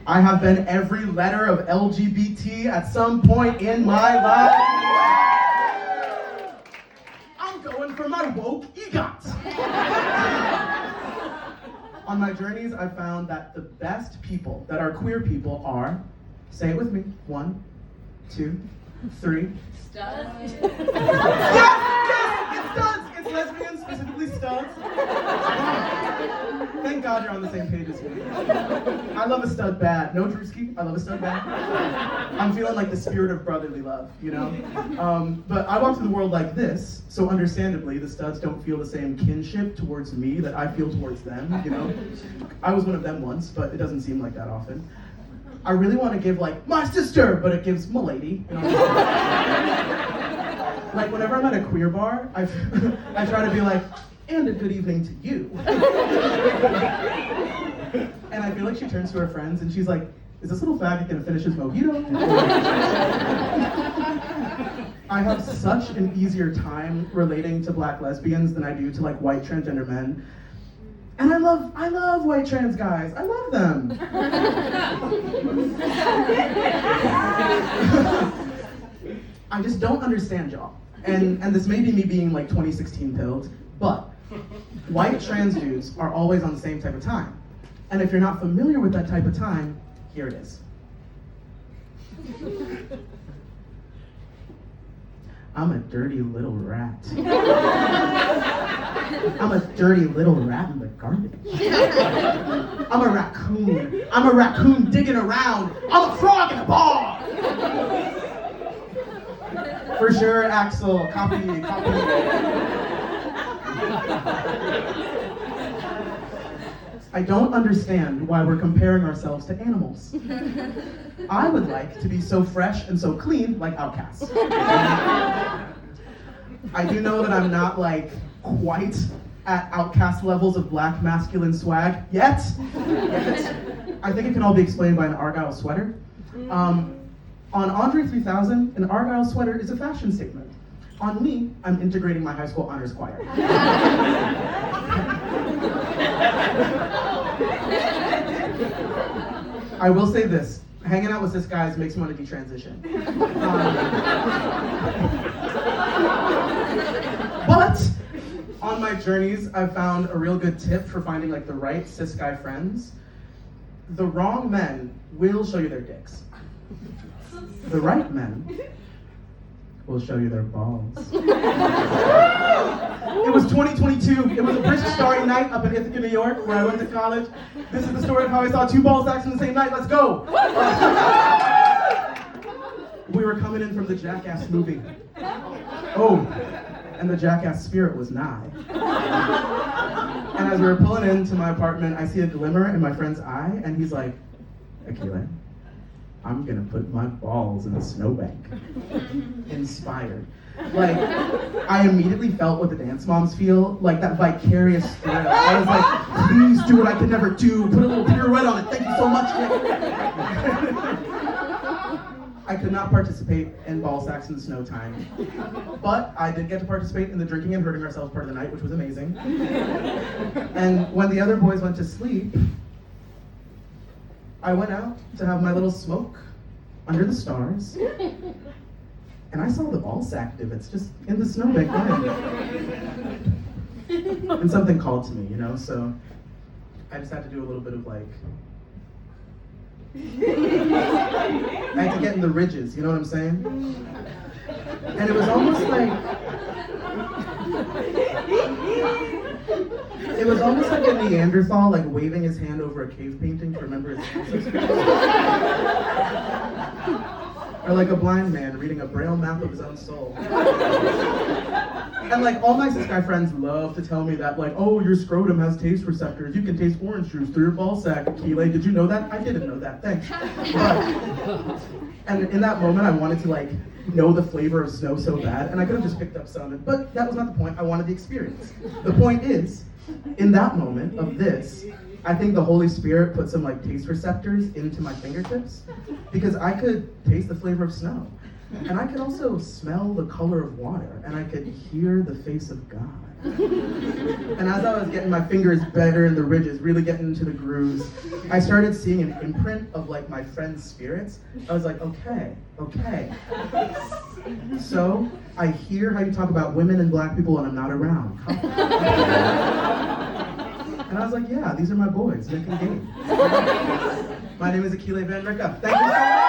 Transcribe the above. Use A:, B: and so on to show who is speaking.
A: I have been every letter of LGBT at some point in my life. I'm going for my woke EGOT. On my journeys, I found that the best people that are queer people are, say it with me, 1, 2, 3.
B: Studs.
A: Yes, it's studs. It's lesbians, specifically studs. Thank God you're on the same page as me. I love a stud bad. No Drewski, I love a stud bad. I'm feeling like the spirit of brotherly love, you know? But I walk through the world like this, so understandably, the studs don't feel the same kinship towards me that I feel towards them, you know? I was one of them once, but it doesn't seem like that often. I really want to give like, my sister, but it gives m'lady, you know? Like whenever I'm at a queer bar, I try to be like, and a good evening to you. And I feel like she turns to her friends and she's like, is this little faggot gonna finish his mojito? I have such an easier time relating to black lesbians than I do to like white transgender men. And I love white trans guys. I love them. I just don't understand y'all. And this may be me being like 2016 pilled, but white trans dudes are always on the same type of time. And if you're not familiar with that type of time, here it is. I'm a dirty little rat. I'm a dirty little rat in the garbage. I'm a raccoon. I'm a raccoon digging around. I'm a frog in a ball. For sure, Axel, copy. I don't understand why we're comparing ourselves to animals. I would like to be so fresh and so clean like outcasts. I do know that I'm not like quite at outcast levels of black masculine swag yet. I think it can all be explained by an Argyle sweater. On Andre 3000, an Argyle sweater is a fashion statement. On me, I'm integrating my high school honors choir. I will say this, hanging out with cis guys makes me want to detransition. But on my journeys, I've found a real good tip for finding like the right cis guy friends. The wrong men will show you their dicks. The right men will show you their balls. It was 2022. It was a British starry night up in Ithaca, New York, where I went to college. This is the story of how I saw 2 ball sacks in the same night. Let's go. We were coming in from the Jackass movie. Oh, and the Jackass spirit was nigh. And as we were pulling into my apartment, I see a glimmer in my friend's eye, and he's like, Achille, I'm gonna put my balls in a snowbank. Inspired. Like, I immediately felt what the dance moms feel, like that vicarious thrill. I was like, please do what I could never do. Put a little pirouette on it. Thank you so much. I could not participate in ball sacks in the snow time, but I did get to participate in the drinking and hurting ourselves part of the night, which was amazing. And when the other boys went to sleep, I went out to have my little smoke under the stars, and I saw the ball sack divots just in the snowbank line. And something called to me, you know, so I just had to do a little bit of like, I had to get in the ridges, you know what I'm saying? And it was almost like, it was almost like a Neanderthal, like waving his hand over a cave painting to remember his ancestors. Or like a blind man reading a braille map of his own soul. And like all my cis guy friends love to tell me that like, oh, your scrotum has taste receptors. You can taste orange juice through your ball sack, Achille. Did you know that? I didn't know that, thanks. And in that moment, I wanted to like know the flavor of snow so bad, and I could have just picked up some, but that was not the point. I wanted the experience. The point is, in that moment of this, I think the Holy Spirit put some like taste receptors into my fingertips because I could taste the flavor of snow. And I could also smell the color of water, and I could hear the face of God. And as I was getting my fingers better in the ridges, really getting into the grooves, I started seeing an imprint of like my friend's spirits. I was like, okay. So I hear how you talk about women and black people when I'm not around. And I was like, yeah, these are my boys, making game. My name is Achille Vann Ricca. Thank you so much.